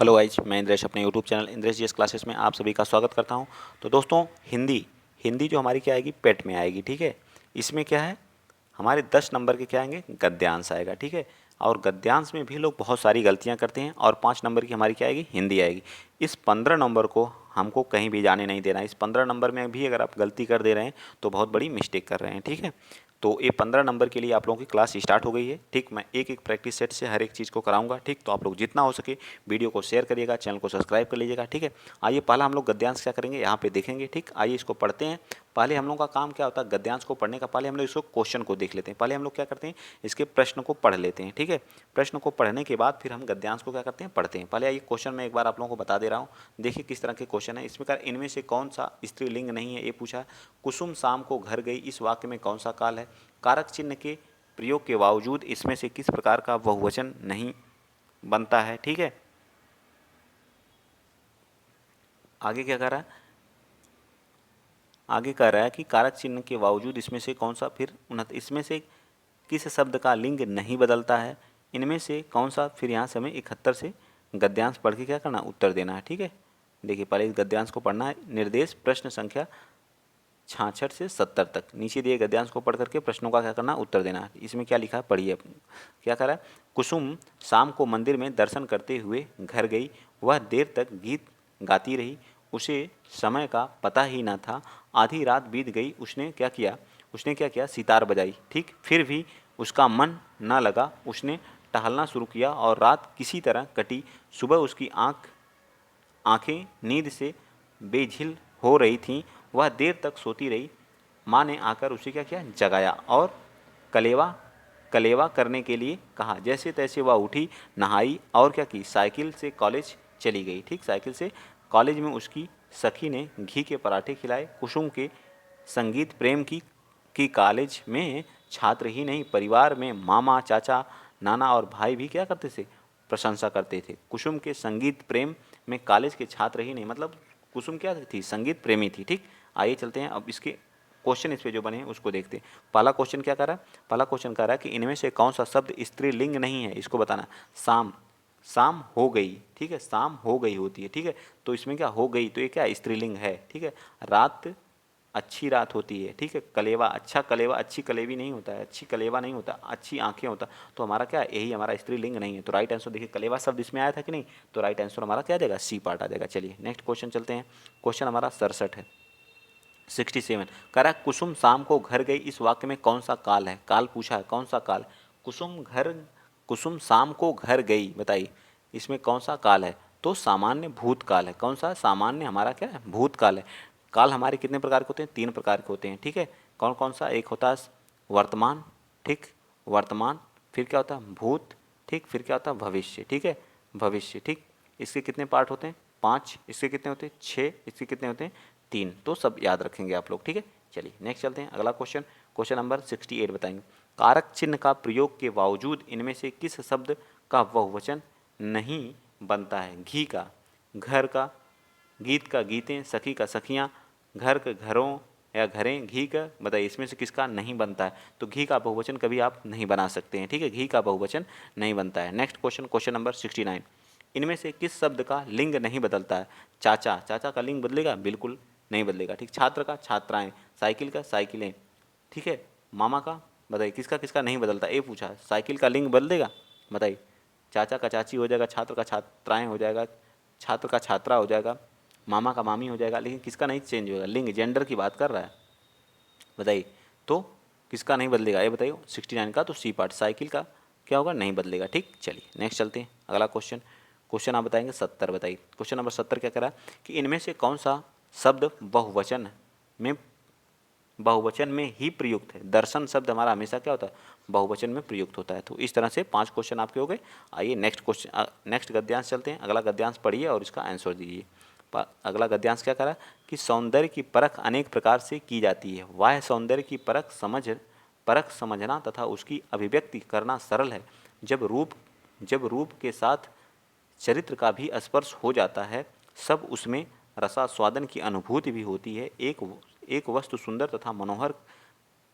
Hello guys, मैं इंद्रेश अपने YouTube channel Indresh GS classes में आप सभी का स्वागत करता हूं। तो दोस्तों, हिंदी हिंदी जो हमारी क्या आएगी, पेट में आएगी। ठीक है, इसमें क्या है, हमारे 10 नंबर के क्या आएंगे, गद्यांश आएगा। ठीक है, और गद्यांश में भी लोग बहुत सारी गलतियां करते हैं और 5 नंबर की हमारी क्या आएगी, हिंदी आएगी। इस 15 नंबर को हमको कहीं भी जाने नहीं देना है। इस 15 नंबर में भी अगर आप गलती कर दे रहे हैं तो बहुत बड़ी मिस्टेक कर रहे हैं। ठीक है, तो ये 15 नंबर के लिए आप लोगों की क्लास स्टार्ट हो गई है। ठीक, मैं एक एक प्रैक्टिस सेट से हर एक चीज़ को कराऊंगा। ठीक, तो आप लोग जितना हो सके वीडियो को शेयर करिएगा, चैनल को सब्सक्राइब कर लीजिएगा। ठीक है, आइए पहला हम लोग गद्यांश क्या करेंगे यहाँ पे देखेंगे। ठीक, आइए इसको पढ़ते हैं। पहले हम लोग का काम क्या होता है, गद्यांश को पढ़ने का पहले हम लोग इसको क्वेश्चन को देख लेते हैं। पहले हम लोग क्या करते हैं, इसके प्रश्न को पढ़ लेते हैं। ठीक है, प्रश्न को पढ़ने के बाद फिर हम गद्यांश को क्या करते हैं, पढ़ते हैं। पहले आइए क्वेश्चन में एक बार आप लोगों को बता दे रहा हूँ। देखिए किस तरह के क्वेश्चन है इसमें। इनमें से कौन सा स्त्रीलिंग नहीं है, ये पूछा है। कुसुम शाम को घर गई, इस वाक्य में कौन सा काल है। कारक चिन्ह के प्रयोग के बावजूद इसमें से किस प्रकार का बहुवचन नहीं बनता है। ठीक है, आगे क्या कर रहा है, आगे कह रहा है कि कारक चिन्ह के बावजूद इसमें से कौन सा, फिर इसमें से किस शब्द का लिंग नहीं बदलता है। इनमें से कौन सा, फिर यहाँ से हमें 71 से गद्यांश पढ़ के क्या करना, उत्तर देना है। ठीक है, देखिए पहले इस गद्यांश को पढ़ना है। निर्देश प्रश्न संख्या 66 से 70 तक नीचे दिए गद्यांश को पढ़ करके प्रश्नों का क्या करना, उत्तर देना है। इसमें क्या लिखा है पढ़िए। क्या कह रहा है, कुसुम शाम को मंदिर में दर्शन करते हुए घर गई। वह देर तक गीत गाती रही। उसे समय का पता ही न था। आधी रात बीत गई। उसने क्या किया, सितार बजाई। ठीक, फिर भी उसका मन न लगा। उसने टहलना शुरू किया और रात किसी तरह कटी। सुबह उसकी आंखें नींद से बेझिल हो रही थीं। वह देर तक सोती रही। माँ ने आकर उसे क्या किया, जगाया और कलेवा कलेवा करने के लिए कहा। जैसे तैसे वह उठी, नहाई और क्या की, साइकिल से कॉलेज चली गई। ठीक, साइकिल से कॉलेज में उसकी सखी ने घी के पराठे खिलाए। कुसुम के संगीत प्रेम की कॉलेज में छात्र ही नहीं, परिवार में मामा, चाचा, नाना और भाई भी क्या करते थे, प्रशंसा करते थे। कुसुम के संगीत प्रेम में कॉलेज के छात्र ही नहीं, मतलब कुसुम क्या थी, संगीत प्रेमी थी। ठीक, आइए चलते हैं अब इसके क्वेश्चन इस पे जो बने हैं उसको देखते हैं। पहला क्वेश्चन क्या कर रहा है, पहला क्वेश्चन कर रहा है कि इनमें से कौन सा शब्द स्त्रीलिंग नहीं है, इसको बताना। शाम, शाम हो गई। ठीक है, शाम हो गई होती है। ठीक है, तो इसमें क्या हो गई, तो ये क्या स्त्रीलिंग है। ठीक है, रात, अच्छी रात होती है। ठीक है, कलेवा, अच्छा कलेवा, अच्छी कलेवी नहीं होता है, अच्छी कलेवा नहीं होता, अच्छी आंखें होता। तो हमारा क्या, यही हमारा स्त्रीलिंग नहीं है। तो राइट आंसर देखिए, कलेवा शब्द इसमें आया था कि नहीं, तो राइट आंसर हमारा क्या आ जाएगा, सी पार्ट आ जाएगा। चलिए नेक्स्ट क्वेश्चन चलते हैं। क्वेश्चन हमारा 67 है, 67। कह रहा है कुसुम शाम को घर गई, इस वाक्य में कौन सा काल है। काल पूछा है, कौन सा काल। कुसुम शाम को घर गई, बताइए इसमें कौन सा काल है। तो सामान्य भूतकाल है। कौन सा, सामान्य हमारा क्या है, भूतकाल है। काल हमारे कितने प्रकार के होते हैं, 3 प्रकार के होते हैं। ठीक है, कौन कौन सा, एक होता है वर्तमान। ठीक, वर्तमान, फिर क्या होता है, भूत। ठीक, फिर क्या होता है, भविष्य। ठीक है, भविष्य। ठीक, इसके कितने पार्ट होते हैं, 5। इसके कितने होते हैं, 6। इसके कितने होते हैं, 3। तो सब याद रखेंगे आप लोग। ठीक है, चलिए नेक्स्ट चलते हैं। अगला क्वेश्चन, क्वेश्चन नंबर 68 बताएंगे। कारक चिन्ह का प्रयोग के बावजूद इनमें से किस शब्द का बहुवचन नहीं बनता है। घी का घर का, गीत का गीतें, सखी का सखियाँ, घर के घरों या घरें, घी का, बताइए इसमें से किसका नहीं बनता है। तो घी का बहुवचन कभी आप नहीं बना सकते हैं। ठीक है, घी का बहुवचन नहीं बनता है। Next question, question number 69। इनमें से किस शब्द का लिंग नहीं बदलता है। चाचा, चाचा का लिंग बदलेगा, बिल्कुल नहीं बदलेगा। ठीक, छात्र का छात्राएं, साइकिल का साइकिलें। ठीक है, मामा का, बताइए किसका किसका नहीं बदलता, ये पूछा। साइकिल का लिंग बदलेगा, बताइए। चाचा का चाची हो जाएगा, छात्र का छात्राएं हो जाएगा, छात्र का छात्रा हो जाएगा, मामा का मामी हो जाएगा, लेकिन किसका नहीं चेंज होगा, लिंग, जेंडर की बात कर रहा है, बताइए। तो किसका नहीं बदलेगा, ये बताइए। 69 का तो सी पार्ट, साइकिल का क्या होगा, नहीं बदलेगा। ठीक, चलिए नेक्स्ट चलते हैं। अगला क्वेश्चन, क्वेश्चन आप बताएंगे 70, बताइए। क्वेश्चन नंबर 70 क्या कह रहा है कि इनमें से कौन सा शब्द में बहुवचन में ही प्रयुक्त है। दर्शन शब्द हमारा हमेशा क्या होता है, बहुवचन में प्रयुक्त होता है। तो इस तरह से 5 क्वेश्चन आपके हो गए। आइए नेक्स्ट क्वेश्चन, नेक्स्ट गद्यांश चलते हैं। अगला गद्यांश पढ़िए और इसका आंसर दीजिए। अगला गद्यांश क्या करा कि सौंदर्य की परख अनेक प्रकार से की जाती है। वह सौंदर्य की परख समझना तथा उसकी अभिव्यक्ति करना सरल है। जब रूप के साथ चरित्र का भी स्पर्श हो जाता है, सब उसमें रसास्वादन की अनुभूति भी होती है। एक वस्तु सुंदर तथा मनोहर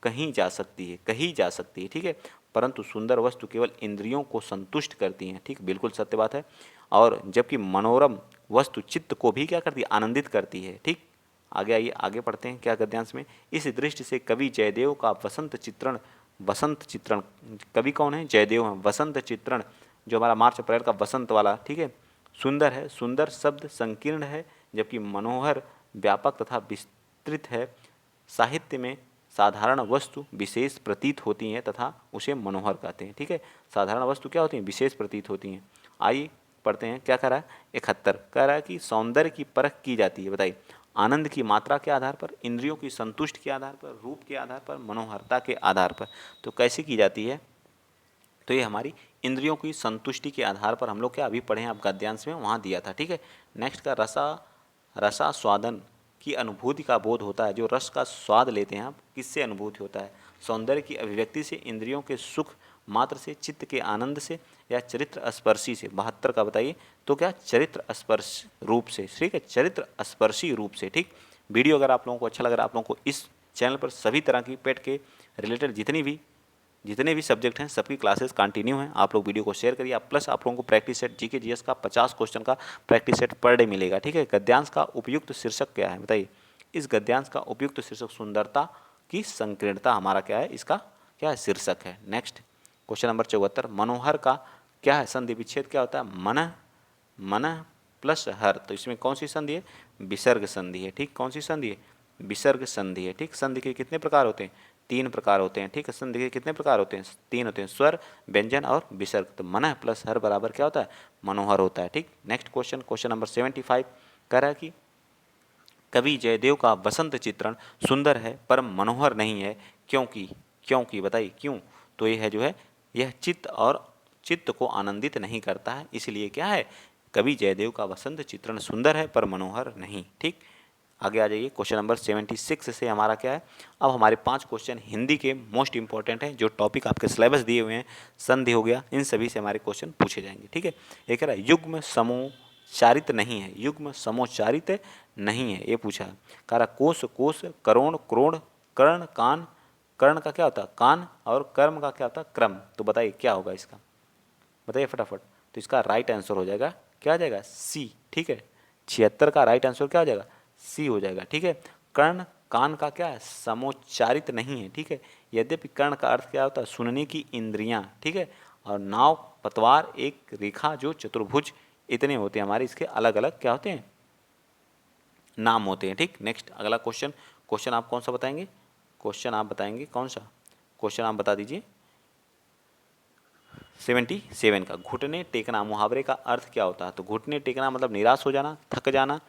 कहीं जा सकती है, कहीं जा सकती है, ठीक है, परंतु सुंदर वस्तु केवल इंद्रियों को संतुष्ट करती हैं, ठीक, बिल्कुल सत्य बात है। और जबकि मनोरम वस्तु चित्त को भी क्या करती है, आनंदित करती है, ठीक। आगे आइए, आगे पढ़ते हैं क्या गद्यांश में। इस दृष्टि से कवि जयदेव का वसंत चित्रण, कवि कौन है, जयदेव हैं। वसंत चित्रण जो हमारा मार्च अप्रैल का वसंत वाला, ठीक है, सुंदर है। सुंदर शब्द संकीर्ण है, जबकि मनोहर व्यापक तथा विस्तृत है। साहित्य में साधारण वस्तु विशेष प्रतीत होती हैं तथा उसे मनोहर कहते हैं, ठीक है। साधारण वस्तु क्या होती हैं, विशेष प्रतीत होती हैं। आइए पढ़ते हैं क्या कह रहा है। 71 कह रहा है कि सौंदर्य की परख की जाती है, बताइए, आनंद की मात्रा के आधार पर, इंद्रियों की संतुष्ट के आधार पर, रूप के आधार पर, मनोहरता के आधार पर। तो कैसे की जाती है, तो ये हमारी इंद्रियों की संतुष्टि के आधार पर। हम लोग क्या अभी पढ़े हैं आप गद्यांश में, वहाँ दिया था, ठीक है। नेक्स्ट का रसास्वादन की अनुभूति का बोध होता है। जो रस का स्वाद लेते हैं आप, किससे अनुभूति होता है, सौंदर्य की अभिव्यक्ति से, इंद्रियों के सुख मात्र से, चित्त के आनंद से, या चरित्र स्पर्शी से। 72 का बताइए, तो क्या चरित्र स्पर्श रूप से, ठीक है, चरित्र स्पर्शी रूप से, ठीक। वीडियो अगर आप लोगों को अच्छा लग रहा है, आप लोगों को इस चैनल पर सभी तरह की पेट के रिलेटेड जितने भी सब्जेक्ट हैं सबकी क्लासेस कंटिन्यू हैं। आप लोग वीडियो को शेयर करिए। प्लस आप लोगों को प्रैक्टिस सेट जीके जीएस का 50 क्वेश्चन का प्रैक्टिस सेट पर डे मिलेगा, ठीक है। गद्यांश का उपयुक्त शीर्षक क्या है, बताइए। इस गद्यांश का उपयुक्त शीर्षक सुंदरता की संकीर्णता हमारा क्या है, इसका क्या है, शीर्षक है। नेक्स्ट क्वेश्चन नंबर 74, मनोहर का क्या है, संधि विच्छेद क्या होता है, मन प्लस हर। तो इसमें कौन सी संधि है, विसर्ग संधि है, ठीक। कौन सी संधि है, विसर्ग संधि है, ठीक। संधि के कितने प्रकार होते हैं, 3 प्रकार होते हैं, ठीक है। संधि के कितने प्रकार होते हैं, 3 होते हैं, स्वर, व्यंजन और विसर्ग। तो मन प्लस हर बराबर क्या होता है, मनोहर होता है, ठीक। नेक्स्ट क्वेश्चन, क्वेश्चन नंबर 75 कह रहा है कि कवि जयदेव का वसंत चित्रण सुंदर है पर मनोहर नहीं है, क्योंकि बताइए क्यों। तो यह है जो है, यह चित्त को आनंदित नहीं करता है, इसलिए क्या है, कवि जयदेव का वसंत चित्रण सुंदर है पर मनोहर नहीं, ठीक। आगे आ जाइए, क्वेश्चन नंबर 76 से हमारा क्या है, अब हमारे 5 क्वेश्चन हिंदी के मोस्ट इंपॉर्टेंट हैं, जो टॉपिक आपके सिलेबस दिए हुए हैं, संधि हो गया, इन सभी से हमारे क्वेश्चन पूछे जाएंगे, ठीक है। एक कह रहा है युग्म समोच्चारित नहीं है, युग्म समोच्चारित नहीं है, ये पूछा है। कह रहा कोश करोण क्रोण कर्ण कान, कर्ण का क्या होता है, कान, और कर्म का क्या होता है, क्रम। तो बताइए क्या होगा इसका, बताइए फटाफट। तो इसका राइट आंसर हो जाएगा, क्या आ जाएगा, सी, ठीक है। 76 का राइट आंसर क्या हो जाएगा, सी हो जाएगा, ठीक है। कर्ण कान का क्या है, समोच्चारित नहीं है, ठीक है। यद्यपि कर्ण का अर्थ क्या होता है, सुनने की इंद्रियां, ठीक है। और नाव, पतवार, एक रेखा जो चतुर्भुज, इतने होते हैं हमारे, इसके अलग अलग क्या होते हैं, नाम होते हैं, ठीक। नेक्स्ट अगला क्वेश्चन आप कौन सा बताएंगे, क्वेश्चन आप बताएंगे कौन सा, क्वेश्चन आप बता दीजिए। 77 का घुटने टेकना, मुहावरे का अर्थ क्या होता है। तो घुटने टेकना मतलब निराश हो जाना, थक जाना,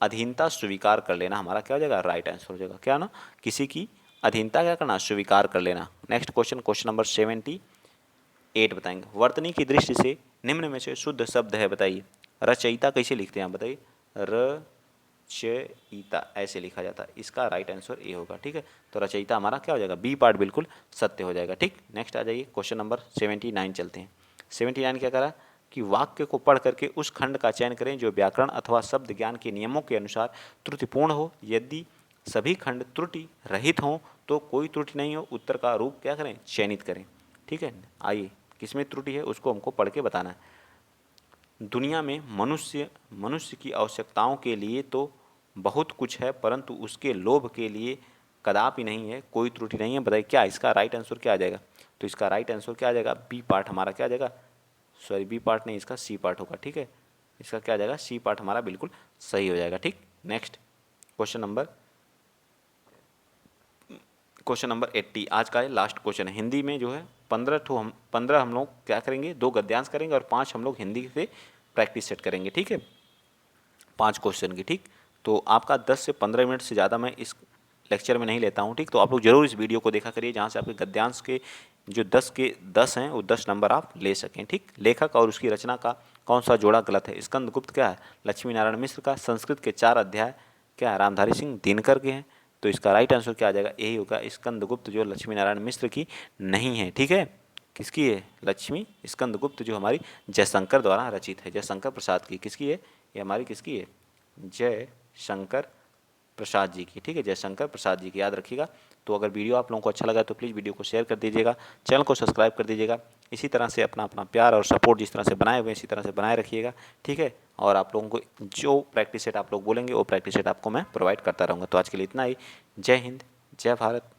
अधीनता स्वीकार कर लेना, हमारा क्या हो जाएगा, राइट आंसर हो जाएगा, क्या ना, किसी की अधीनता क्या करना, स्वीकार कर लेना। नेक्स्ट क्वेश्चन नंबर 78 बताएंगे, वर्तनी की दृष्टि से निम्न में से शुद्ध शब्द है, बताइए। रचयिता कैसे लिखते हैं आप, बताइए, रचयिता ऐसे लिखा जाता है, इसका राइट आंसर ए होगा, ठीक है। तो रचयिता हमारा क्या हो जाएगा, बी पार्ट बिल्कुल सत्य हो जाएगा, ठीक। नेक्स्ट आ जाइए, क्वेश्चन नंबर 79 चलते हैं। 79 क्या करा कि वाक्य को पढ़ करके उस खंड का चयन करें जो व्याकरण अथवा शब्द ज्ञान के नियमों के अनुसार त्रुटिपूर्ण हो। यदि सभी खंड त्रुटि रहित हों तो कोई त्रुटि नहीं हो, उत्तर का रूप क्या करें, चयनित करें, ठीक है। आइए, किसमें त्रुटि है उसको हमको पढ़ के बताना है। दुनिया में मनुष्य की आवश्यकताओं के लिए तो बहुत कुछ है, परंतु उसके लोभ के लिए कदापि नहीं है, कोई त्रुटि नहीं है, बताइए क्या इसका राइट आंसर क्या आ जाएगा। तो इसका राइट आंसर क्या आ जाएगा, बी पार्ट हमारा क्या आ जाएगा, सॉरी बी पार्ट नहीं, इसका सी पार्ट होगा, ठीक है। इसका क्या आ जाएगा, सी पार्ट हमारा बिल्कुल सही हो जाएगा, ठीक। नेक्स्ट क्वेश्चन नंबर 80 आज का लास्ट क्वेश्चन है। हिंदी में जो है 15 हम लोग क्या करेंगे, 2 गद्यांश करेंगे और 5 हम लोग हिंदी से प्रैक्टिस सेट करेंगे, ठीक है, 5 क्वेश्चन की, ठीक। तो आपका 10 से 15 मिनट से ज़्यादा मैं इस लेक्चर में नहीं लेता हूँ, ठीक। तो आप लोग जरूर इस वीडियो को देखा करिए, जहाँ से आपके गद्यांश के जो 10 के 10 हैं वो 10 नंबर आप ले सकें, ठीक। लेखक और उसकी रचना का कौन सा जोड़ा गलत है। स्कंदगुप्त क्या है, लक्ष्मी नारायण मिश्र का। संस्कृत के 4 अध्याय क्या है, रामधारी सिंह दिनकर के हैं। तो इसका राइट आंसर क्या आ जाएगा, यही होगा, स्कंदगुप्त जो लक्ष्मी नारायण मिश्र की नहीं है, ठीक है। किसकी है, लक्ष्मी स्कंदगुप्त जो हमारी जयशंकर द्वारा रचित है, जयशंकर प्रसाद की। किसकी है, ये हमारी किसकी है, जयशंकर प्रसाद जी की, ठीक है, जयशंकर प्रसाद जी की, याद रखिएगा। तो अगर वीडियो आप लोगों को अच्छा लगा तो प्लीज़ वीडियो को शेयर कर दीजिएगा, चैनल को सब्सक्राइब कर दीजिएगा। इसी तरह से अपना अपना प्यार और सपोर्ट जिस तरह से बनाए हुए इसी तरह से बनाए रखिएगा, ठीक है। और आप लोगों को जो प्रैक्टिस सेट आप लोग बोलेंगे वो प्रैक्टिस सेट आपको मैं प्रोवाइड करता रहूँगा। तो आज के लिए इतना ही। जय हिंद, जय भारत।